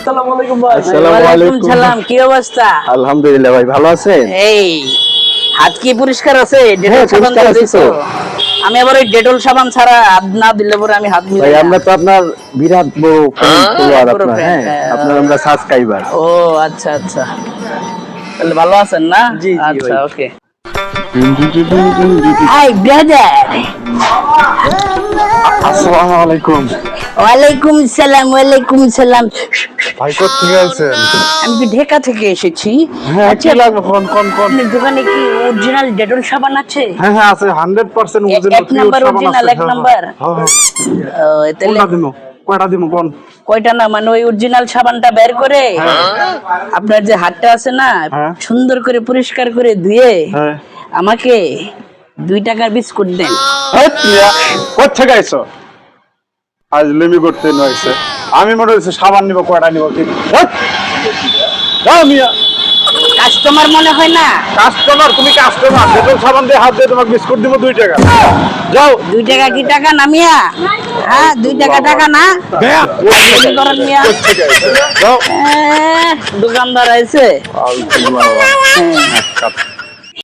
আসসালামু আলাইকুম ভাই। আসসালামু আলাইকুম সালাম, কি অবস্থা? আলহামদুলিল্লাহ ভাই, ভালো আছেন? এই হাত কি পরিষ্কার আছে? ডেটল সাবান পরিষ্কার আছে দিছো? তো। আমি আবার ওই ডেটল সাবান ছাড়া হাত না দিলে পরে আমি হাত ভাই মিলাই না। আমরা তো আপনার বিরাট বড় ফলোয়ার বড় আপনার, fan, হ্যাঁ হ্যাঁ। আপনার আমরা সাবস্ক্রাইবার। ও আচ্ছা আচ্ছা, তাহলে ভালো আছেন না? জি, জি, আচ্ছা ভাই। ওকে। Hi brother. আসসালামু আলাইকুম। ওয়ালাইকুম সালাম, ওয়ালাইকুম সালাম। ভাই কোথেকে আছেন? আমি তো ঢাকা থেকে এসেছি। হ্যাঁ, আচ্ছা, কি লাগবে? কোন আপনার দোকানে কি অরিজিনাল ডেটল সাবান আছে? হ্যাঁ হ্যাঁ আছে, 100% এক নাম্বার অরিজিনাল, এক নাম্বার। তাহলে কোনটা দিমু? কয়টা দিমু কোন? কয়টা না, মানে ওই অরিজিনাল সাবানটা বের করে আপনার যে হাতটা আছে না, হ্যাঁ। সুন্দর করে পরিষ্কার করে ধুয়ে হ্যাঁ। আমাকে 2 টাকার বিস্কুট দেন। হেৎ মিয়া, কোথেকে আইছো? আজ লেমি করতে নইছে। আমি মনে হচ্ছে সাবান নিব, কয়টা নিব কি? হেৎ! যাও মিয়া। কাস্টমার মনে হয় না? কাস্টমার, তুমি কাস্টমার। ডেটল সাবান দিয়ে হাত দিয়ে তোমাকে বিস্কুট দিব 2 টাকা। যাও। 2 টাকা কি টাকা না মিয়া? হ্যাঁ 2 টাকা টাকা না? বেয়া। কি করেন মিয়া? কোথেকে আইছো? যাও। দোকানদার আইছে। আল্লাহ।